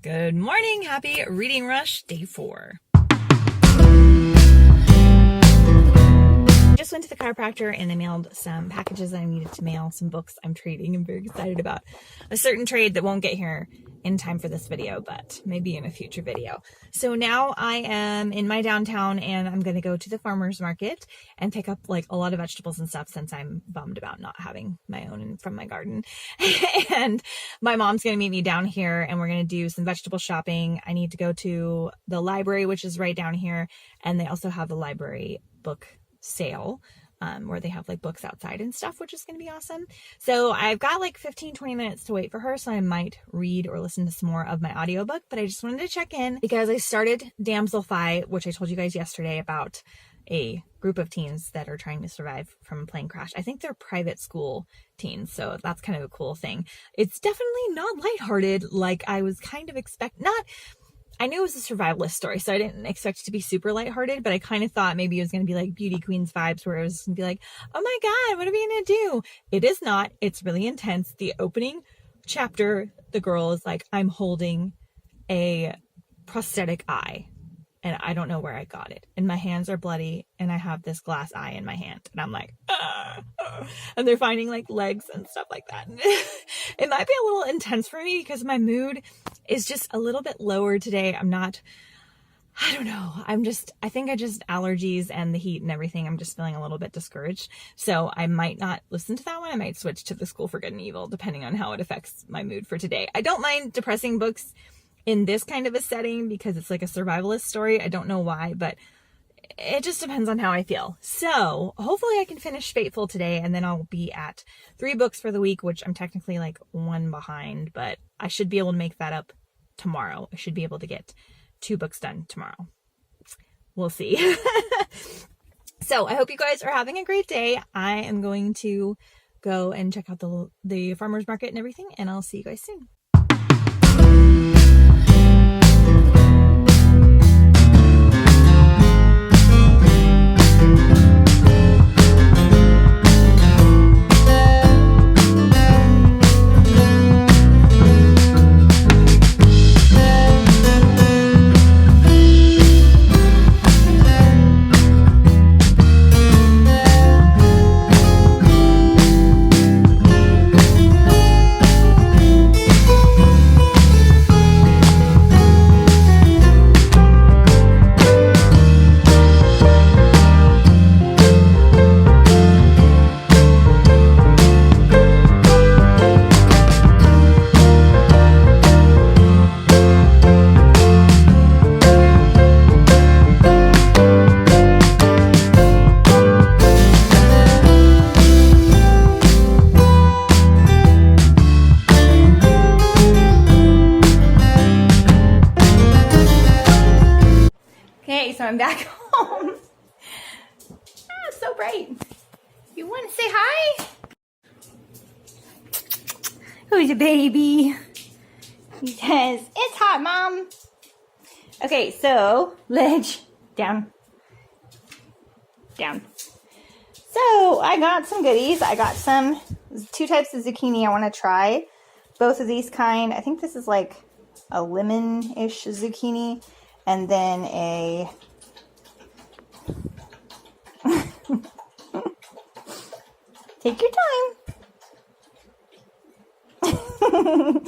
Good morning. Happy Reading Rush, day 4. Just went to the chiropractor and I mailed some packages that I needed to mail, some books I'm trading. I'm very excited about a certain trade that won't get here in time for this video, but maybe in a future video. So now I am in my downtown and I'm going to go to the farmer's market and pick up like a lot of vegetables and stuff since I'm bummed about not having my own from my garden. And my mom's going to meet me down here and we're going to do some vegetable shopping. I need to go to the library, which is right down here. And they also have a library book sale where they have like books outside and stuff, which is going to be awesome. So I've got like 15-20 minutes to wait for her, so I might read or listen to some more of my audiobook, but I just wanted to check in because I started Damselfly, which I told you guys yesterday about a group of teens that are trying to survive from a plane crash. I think they're private school teens, so that's kind of a cool thing. It's definitely not lighthearted like I was kind of I knew it was a survivalist story, so I didn't expect it to be super lighthearted, but I kind of thought maybe it was going to be like Beauty Queens vibes, where it was going to be like, oh my God, what are we going to do? It is not. It's really intense. The opening chapter, the girl is like, I'm holding a prosthetic eye, and I don't know where I got it. And my hands are bloody, and I have this glass eye in my hand, and I'm like, and they're finding like legs and stuff like that. It might be a little intense for me because my mood is just a little bit lower today. I don't know. I think I just allergies and the heat and everything. I'm just feeling a little bit discouraged. So I might not listen to that one. I might switch to The School for Good and Evil, depending on how it affects my mood for today. I don't mind depressing books in this kind of a setting because it's like a survivalist story. I don't know why, but it just depends on how I feel. So hopefully I can finish Fateful today, and then I'll be at 3 books for the week, which I'm technically like 1 behind, but I should be able to make that up tomorrow. I should be able to get 2 books done tomorrow. We'll see. So I hope you guys are having a great day. I am going to go and check out the farmer's market and everything, and I'll see you guys soon. Okay, so I'm back home. It's so bright. You want to say hi? Who's a baby? He says, it's hot, Mom. Okay, so, ledge, down. Down. So, I got some goodies. I got 2 types of zucchini I want to try. Both of these kind. I think this is like a lemon-ish zucchini. And then a take your time.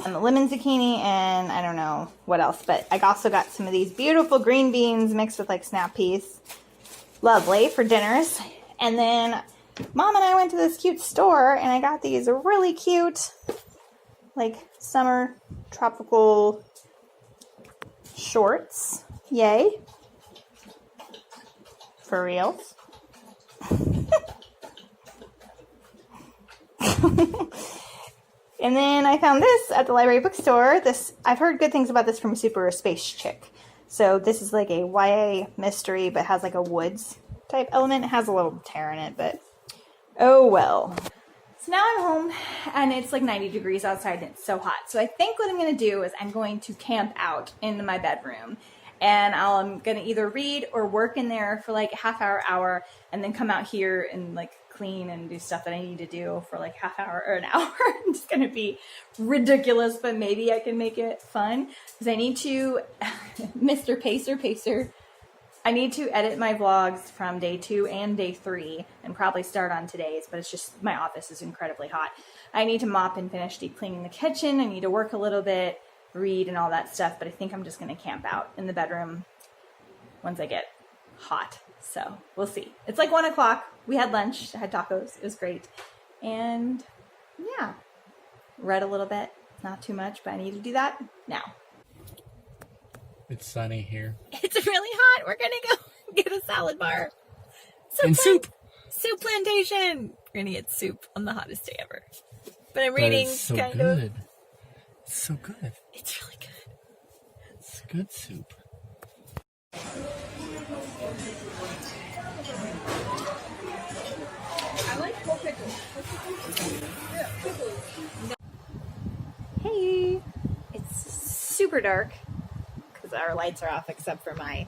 And the lemon zucchini, and I don't know what else, but I also got some of these beautiful green beans mixed with like snap peas. Lovely for dinners. And then Mom and I went to this cute store and I got these really cute like summer tropical shorts. Yay. For reals. And then I found this at the library bookstore. I've heard good things about this from Super Space Chick. So this is like a YA mystery, but has like a woods type element. It has a little tear in it, but oh well. So now I'm home and it's like 90 degrees outside and it's so hot. So I think what I'm going to do is I'm going to camp out in my bedroom and I'm gonna either read or work in there for like a half hour, and then come out here and like clean and do stuff that I need to do for like half hour or an hour. It's gonna be ridiculous, but maybe I can make it fun because I need to, Mr. Pacer, I need to edit my vlogs from day 2 and day 3 and probably start on today's, but it's just my office is incredibly hot. I need to mop and finish deep cleaning the kitchen. I need to work a little bit, read and all that stuff, but I think I'm just going to camp out in the bedroom once I get hot. So we'll see. It's like 1 o'clock. We had lunch. I had tacos. It was great. And yeah, read a little bit. Not too much, but I need to do that now. It's sunny here. It's really hot. We're going to go get a salad bar. And soup. Soup plantation. We're going to get soup on the hottest day ever. But I'm But reading it's so kind good. of. It's so good. It's really good. It's good soup. Hey, it's super dark because our lights are off except for my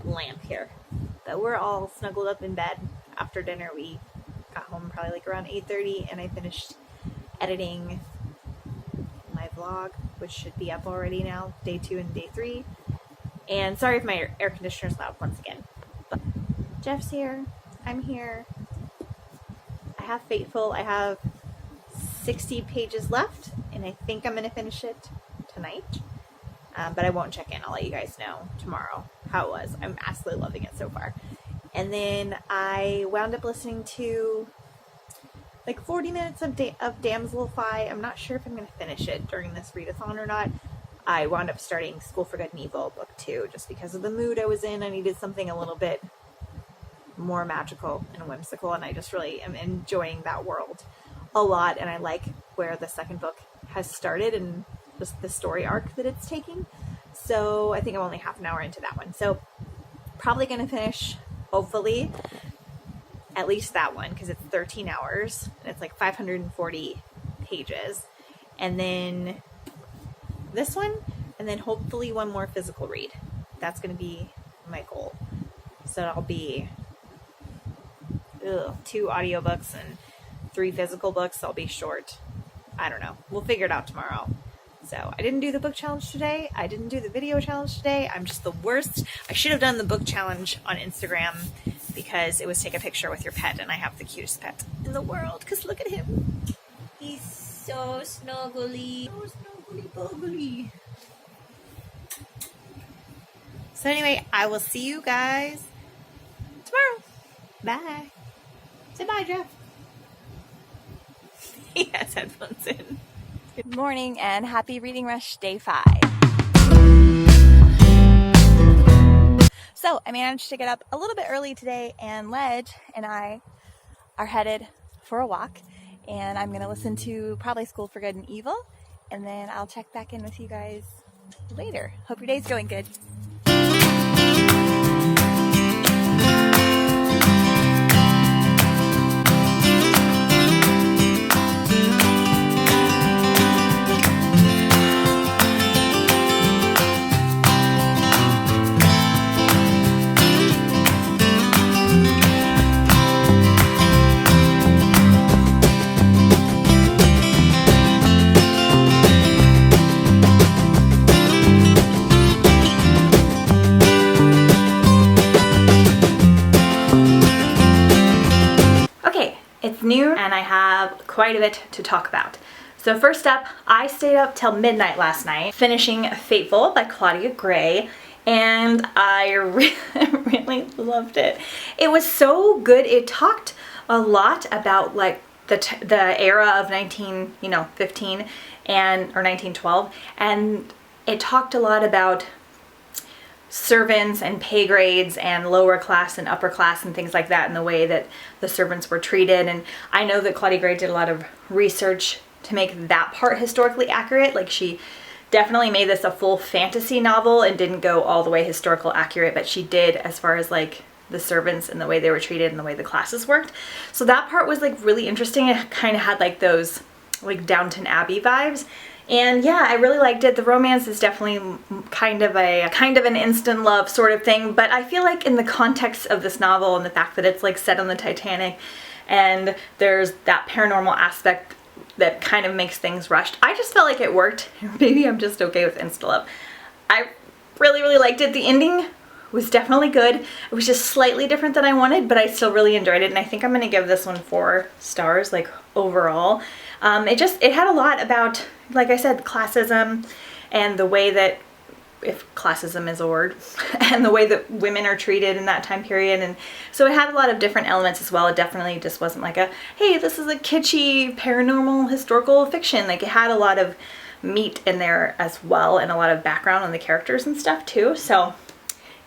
lamp here. But we're all snuggled up in bed after dinner. We got home probably like around 8:30, and I finished editing my vlog, which should be up already now, day 2 and day 3. And sorry if my air conditioner's loud once again. But Jeff's here. I'm here. I have Fateful. I have 60 pages left, and I think I'm going to finish it tonight. But I won't check in. I'll let you guys know tomorrow how it was. I'm absolutely loving it so far. And then I wound up listening to like 40 minutes of Damselify. I'm not sure if I'm going to finish it during this readathon or not. I wound up starting School for Good and Evil book 2 just because of the mood I was in. I needed something a little bit more magical and whimsical, and I just really am enjoying that world a lot, and I like where the second book has started and just the story arc that it's taking. So I think I'm only half an hour into that one. So probably going to finish, hopefully, at least that one, because it's 13 hours and it's like 540 pages. And then this one, and then hopefully one more physical read. That's going to be my goal. So it'll be 2 audiobooks and 3 physical books. I'll be short. I don't know. We'll figure it out tomorrow. So I didn't do the book challenge today. I didn't do the video challenge today. I'm just the worst. I should have done the book challenge on Instagram because it was take a picture with your pet, and I have the cutest pet in the world because look at him. He's so snuggly. So snuggly buggly. So anyway, I will see you guys tomorrow. Bye. Say bye, Jeff. He has headphones in. Good morning and happy Reading Rush day 5. So I managed to get up a little bit early today, and Ledge and I are headed for a walk, and I'm going to listen to probably School for Good and Evil, and then I'll check back in with you guys later. Hope your day's going good. It's noon and I have quite a bit to talk about. So first up, I stayed up till midnight last night finishing Fateful by Claudia Gray, and I really loved it. It was so good. It talked a lot about like the era of 1915 and or 1912, and it talked a lot about servants and pay grades and lower class and upper class and things like that, and the way that the servants were treated. And I know that Claudia Gray did a lot of research to make that part historically accurate. Like, she definitely made this a full fantasy novel and didn't go all the way historical accurate, but she did as far as like the servants and the way they were treated and the way the classes worked. So that part was like really interesting. It kind of had like those like Downton Abbey vibes. And yeah, I really liked it. The romance is definitely kind of an instant love sort of thing, but I feel like in the context of this novel and the fact that it's like set on the Titanic and there's that paranormal aspect that kind of makes things rushed, I just felt like it worked. Maybe I'm just okay with insta love. I really, really liked it. The ending was definitely good. It was just slightly different than I wanted, but I still really enjoyed it, and I think I'm gonna give this one 4 stars, like, overall. It had a lot about, like I said, classism and the way that, if classism is a word, and the way that women are treated in that time period, and so it had a lot of different elements as well. It definitely just wasn't like a, hey, this is a kitschy paranormal historical fiction. Like, it had a lot of meat in there as well, and a lot of background on the characters and stuff too. So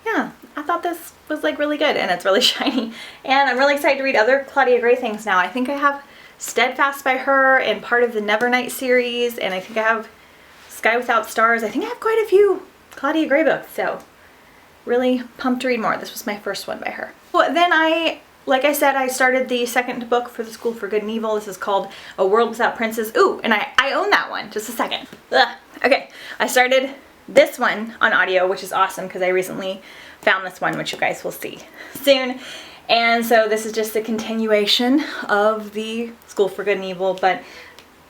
yeah, I thought this was like really good, and it's really shiny, and I'm really excited to read other Claudia Gray things now. I think I have Steadfast by her and part of the Nevernight series, and I think I have Sky Without Stars. I think I have quite a few Claudia Gray books, so really pumped to read more. This was my first one by her. Well, then like I said, I started the second book for the School for Good and Evil. This is called A World Without Princes. Ooh, and I own that one. Just a second. Ugh. Okay, I started this one on audio, which is awesome because I recently found this one, which you guys will see soon. And so this is just a continuation of the School for Good and Evil, but it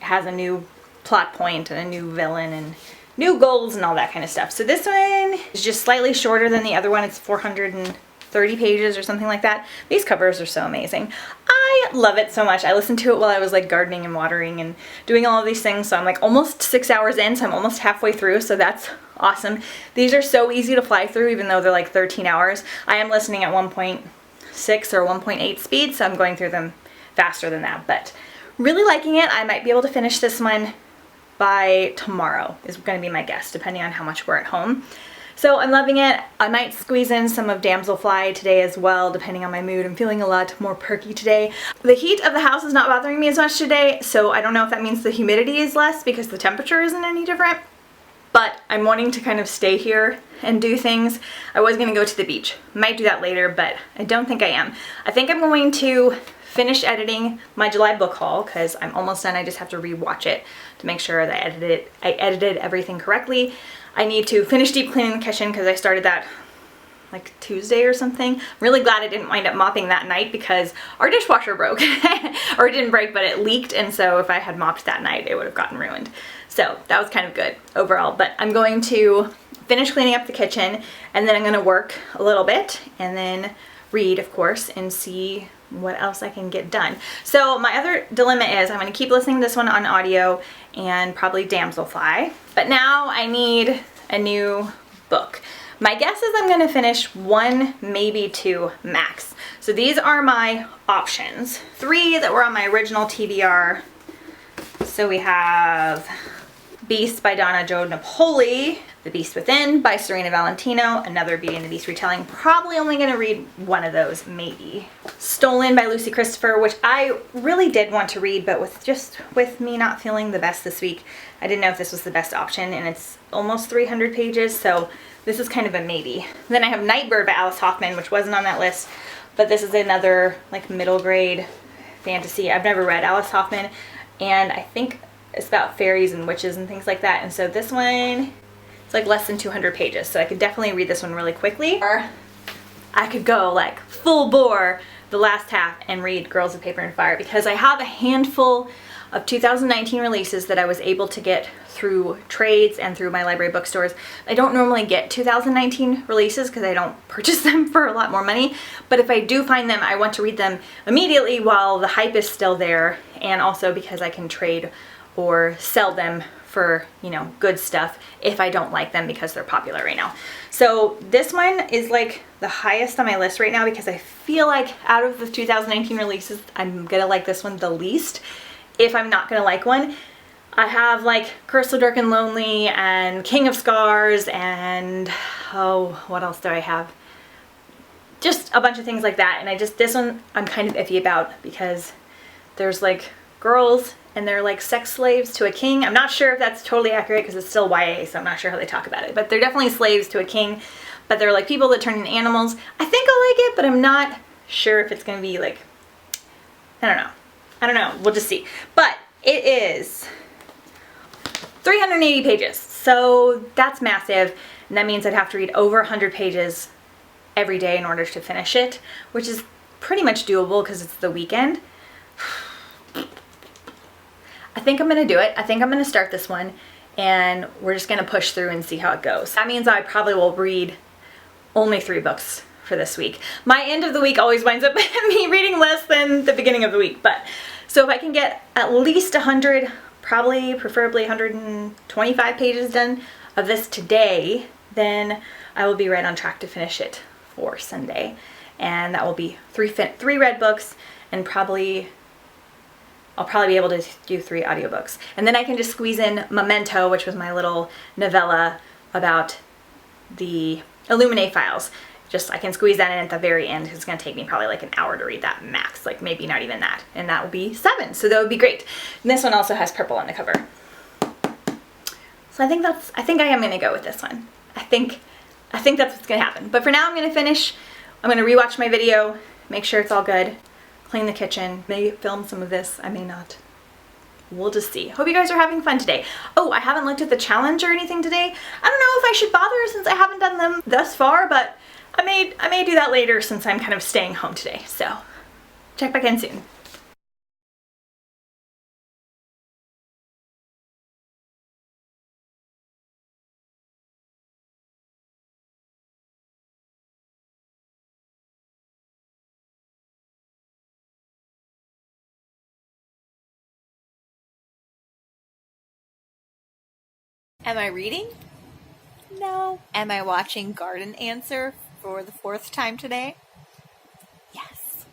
has a new plot point and a new villain and new goals and all that kind of stuff. So this one is just slightly shorter than the other one. It's 430 pages or something like that. These covers are so amazing. I love it so much. I listened to it while I was like gardening and watering and doing all of these things. So I'm like almost 6 hours in, so I'm almost halfway through. So that's awesome. These are so easy to fly through, even though they're like 13 hours. I am listening at 1.6 or 1.8 speed, so I'm going through them faster than that, but really liking it. I might be able to finish this one by tomorrow is going to be my guess, depending on how much we're at home. So I'm loving it. I might squeeze in some of Damselfly today as well, depending on my mood. I'm feeling a lot more perky today. The heat of the house is not bothering me as much today, so I don't know if that means the humidity is less because the temperature isn't any different. But I'm wanting to kind of stay here and do things. I was going to go to the beach. Might do that later, but I don't think I am. I think I'm going to finish editing my July book haul because I'm almost done. I just have to rewatch it to make sure that I edited everything correctly. I need to finish deep cleaning the kitchen because I started that like Tuesday or something. I'm really glad I didn't wind up mopping that night because our dishwasher broke. Or it didn't break, but it leaked, and so if I had mopped that night, it would have gotten ruined. So that was kind of good overall, but I'm going to finish cleaning up the kitchen, and then I'm going to work a little bit, and then read, of course, and see what else I can get done. So my other dilemma is I'm going to keep listening to this one on audio and probably Damselfly, but now I need a new book. My guess is I'm going to finish 1, maybe 2 max. So these are my options. 3 that were on my original TBR. So we have Beast by Donna Jo Napoli, The Beast Within by Serena Valentino, another Beauty and the Beast retelling. Probably only going to read one of those, maybe. Stolen by Lucy Christopher, which I really did want to read, but with me not feeling the best this week, I didn't know if this was the best option, and it's almost 300 pages, so this is kind of a maybe. Then I have Nightbird by Alice Hoffman, which wasn't on that list, but this is another like middle grade fantasy. I've never read Alice Hoffman, and I think it's about fairies and witches and things like that, and so this one, it's like less than 200 pages, so I could definitely read this one really quickly. Or I could go like full bore the last half and read Girls of Paper and Fire, because I have a handful of 2019 releases that I was able to get through trades and through my library bookstores. I don't normally get 2019 releases because I don't purchase them for a lot more money, but if I do find them, I want to read them immediately while the hype is still there, and also because I can trade or sell them for, you know, good stuff if I don't like them because they're popular right now. So this one is like the highest on my list right now because I feel like out of the 2019 releases, I'm gonna like this one the least if I'm not gonna like one. I have like Curse of Dark and Lonely and King of Scars and, oh, what else do I have? Just a bunch of things like that, and this one I'm kind of iffy about because there's like girls and they're like sex slaves to a king. I'm not sure if that's totally accurate because it's still YA, so I'm not sure how they talk about it, but they're definitely slaves to a king, but they're like people that turn into animals. I think I'll like it, but I'm not sure if it's gonna be like, I don't know, we'll just see. But it is 380 pages. So that's massive. And that means I'd have to read over 100 pages every day in order to finish it, which is pretty much doable because it's the weekend. I think I'm gonna do it. I think I'm gonna start this one and we're just gonna push through and see how it goes. That means I probably will read only 3 books for this week. My end of the week always winds up me reading less than the beginning of the week, but so if I can get at least 100, preferably 125 pages done of this today, then I will be right on track to finish it for Sunday. And that will be 3 read books, and I'll probably be able to do 3 audiobooks. And then I can just squeeze in Memento, which was my little novella about the Illuminae files. I can squeeze that in at the very end. It's going to take me probably like an hour to read that max, like maybe not even that. And that will be 7, so that would be great. And this one also has purple on the cover. So I think I am going to go with this one. I think that's what's going to happen. But for now, I'm going to finish. I'm going to rewatch my video, make sure it's all good, clean the kitchen, maybe film some of this. I may not. We'll just see. Hope you guys are having fun today. Oh, I haven't looked at the challenge or anything today. I don't know if I should bother since I haven't done them thus far, but I may do that later since I'm kind of staying home today. So check back in soon. Am I reading? No. Am I watching Garden Answer for the 4th time today? Yes.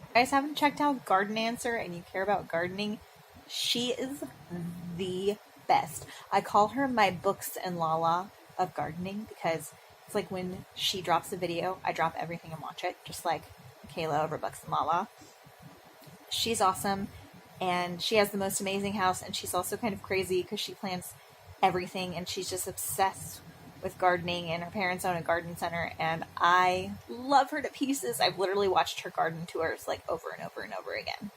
You guys haven't checked out Garden Answer and you care about gardening? She is the best. I call her my Books and Lala of gardening because it's like when she drops a video, I drop everything and watch it, just like Kayla over Books and Lala. She's awesome. And she has the most amazing house, and she's also kind of crazy because she plants everything, and she's just obsessed with gardening, and her parents own a garden center, and I love her to pieces. I've literally watched her garden tours like over and over and over again.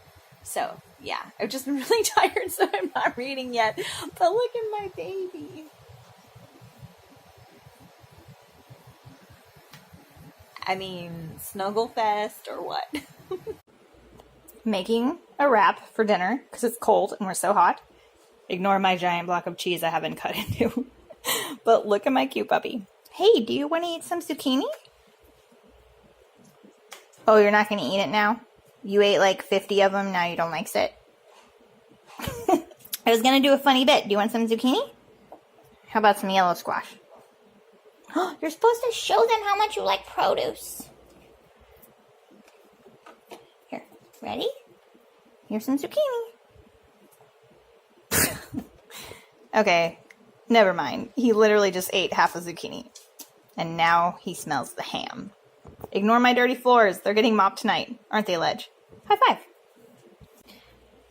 So yeah, I've just been really tired, so I'm not reading yet, but look at my baby. I mean, Snugglefest or what? Making a wrap for dinner because it's cold and we're so hot. Ignore my giant block of cheese I haven't cut into. But look at my cute puppy. Hey, do you want to eat some zucchini? Oh, you're not going to eat it now? You ate like 50 of them, now you don't like it? I was going to do a funny bit. Do you want some zucchini? How about some yellow squash? You're supposed to show them how much you like produce. Here, ready? Here's some zucchini. Okay, never mind. He literally just ate half a zucchini. And now he smells the ham. Ignore my dirty floors. They're getting mopped tonight. Aren't they, Ledge? High five.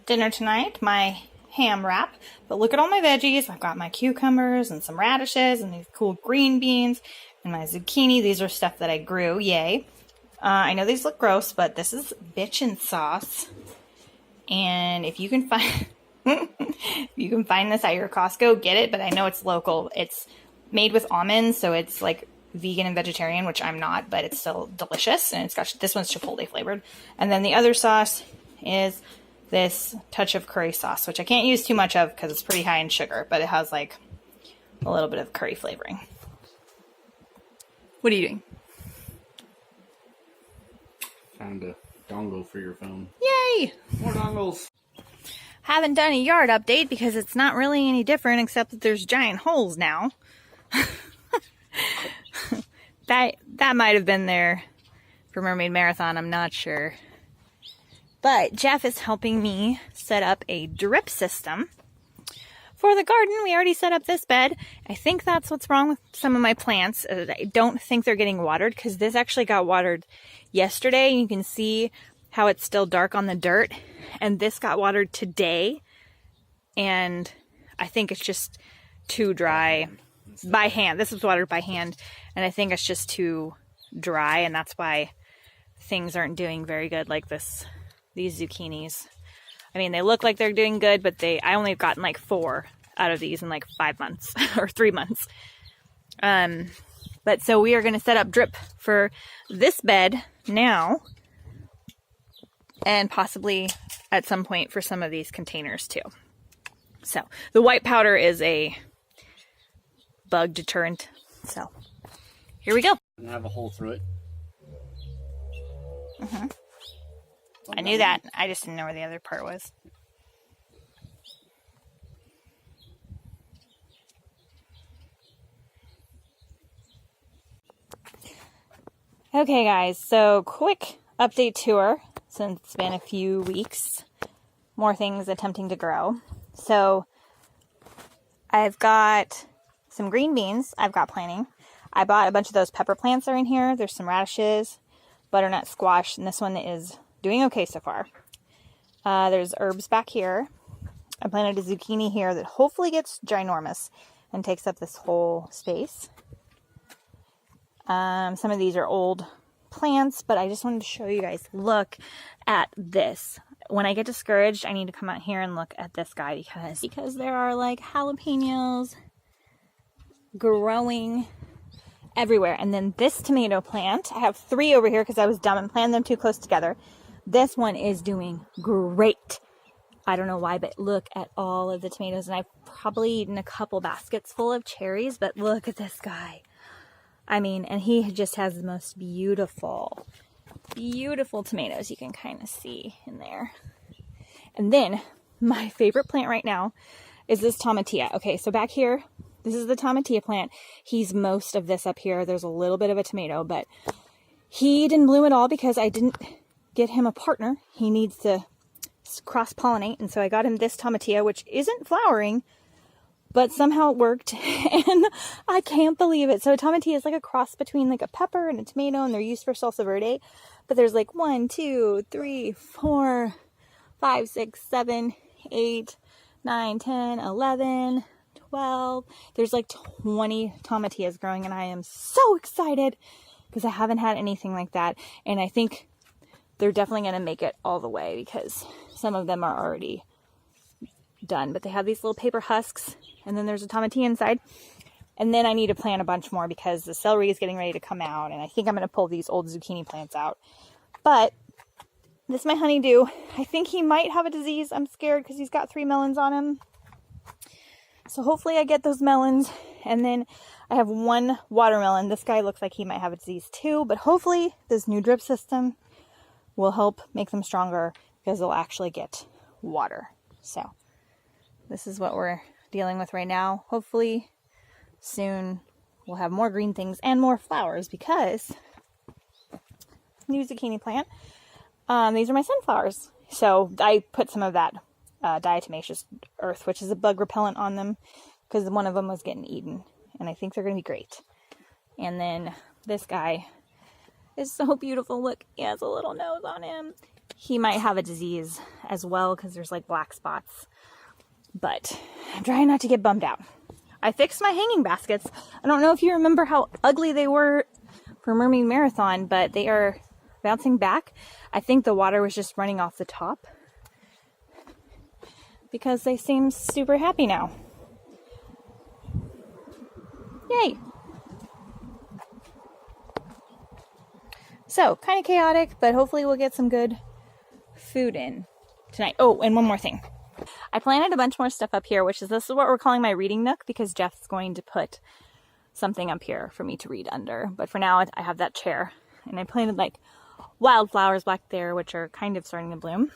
Dinner tonight, my ham wrap. But look at all my veggies. I've got my cucumbers and some radishes and these cool green beans and my zucchini. These are stuff that I grew. Yay. I know these look gross, but this is bitchin' sauce. And if you can find this at your Costco, get it. But I know it's local. It's made with almonds, so it's like vegan and vegetarian, which I'm not, but it's still delicious. And it's got, this one's Chipotle flavored. And then the other sauce is this touch of curry sauce, which I can't use too much of because it's pretty high in sugar, but it has like a little bit of curry flavoring. What are you doing? Found a dongle for your phone. Yay! More dongles. Haven't done a yard update because it's not really any different except that there's giant holes now. That might have been there for Mermaid Marathon, I'm not sure. But Jeff is helping me set up a drip system for the garden. We already set up this bed. I think that's what's wrong with some of my plants. I don't think they're getting watered because this actually got watered yesterday. You can see how it's still dark on the dirt. And this got watered today. And I think it's just too dry by hand. This was watered by hand. And I think it's just too dry. And that's why things aren't doing very good like this. These zucchinis. I mean, they look like they're doing good, but I only have gotten like 4 out of these in like 5 months or 3 months. But so we are going to set up drip for this bed now, and possibly at some point for some of these containers too. So the white powder is a bug deterrent. So here we go. And have a hole through it. I knew that. I just didn't know where the other part was. Okay guys, so quick update tour since it's been a few weeks. More things attempting to grow. So I've got some green beans I've got planting. I bought a bunch of those pepper plants that are in here. There's some radishes, butternut squash, and this one is doing okay so far. There's herbs back here. I planted a zucchini here that hopefully gets ginormous and takes up this whole space. Some of these are old plants, but I just wanted to show you guys. Look at this. When I get discouraged, I need to come out here and look at this guy because there are like jalapenos growing everywhere. And then this tomato plant, I have 3 over here because I was dumb and planted them too close together. This one is doing great. I don't know why, but look at all of the tomatoes. And I've probably eaten a couple baskets full of cherries, but look at this guy. I mean, and he just has the most beautiful, beautiful tomatoes you can kind of see in there. And then my favorite plant right now is this tomatillo. Okay, so back here, this is the tomatillo plant. He's most of this up here. There's a little bit of a tomato, but he didn't bloom at all because I didn't get him a partner. He needs to cross-pollinate, and so I got him this tomatillo, which isn't flowering, but somehow it worked, and I can't believe it. So a tomatillo is like a cross between like a pepper and a tomato, and they're used for salsa verde. But there's like 1, 2, 3, 4, 5, 6, 7, 8, 9, 10, 11, 12. There's like 20 tomatillas growing, and I am so excited because I haven't had anything like that. And I think they're definitely going to make it all the way because some of them are already done. But they have these little paper husks, and then there's a tomatillo inside. And then I need to plant a bunch more because the celery is getting ready to come out, and I think I'm going to pull these old zucchini plants out. But this is my honeydew. I think he might have a disease. I'm scared because he's got 3 melons on him. So hopefully I get those melons. And then I have 1 watermelon. This guy looks like he might have a disease too, but hopefully this new drip system will help make them stronger because they'll actually get water. So this is what we're dealing with right now. Hopefully soon we'll have more green things and more flowers because new zucchini plant. These are my sunflowers. So I put some of that diatomaceous earth, which is a bug repellent, on them because one of them was getting eaten, and I think they're going to be great. And then this guy is so beautiful. Look, he has a little nose on him. He might have a disease as well because there's like black spots, but I'm trying not to get bummed out. I fixed my hanging baskets. I don't know if you remember how ugly they were for Mermaid Marathon, but they are bouncing back. I think the water was just running off the top because they seem super happy now. Yay! So, kind of chaotic, but hopefully we'll get some good food in tonight. Oh, and one more thing. I planted a bunch more stuff up here, this is what we're calling my reading nook because Jeff's going to put something up here for me to read under. But for now, I have that chair. And I planted like wildflowers back there, which are kind of starting to bloom.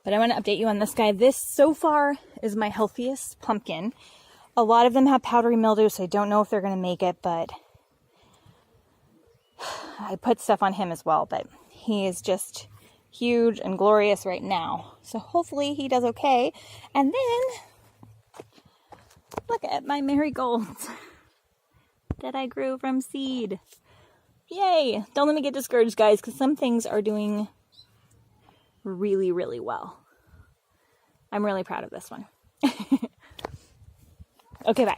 But I want to update you on this guy. This so far is my healthiest pumpkin. A lot of them have powdery mildew, so I don't know if they're going to make it, but I put stuff on him as well, but he is just huge and glorious right now. So hopefully he does okay. And then look at my marigolds that I grew from seed. Yay! Don't let me get discouraged, guys, because some things are doing really, really well. I'm really proud of this one. Okay, bye.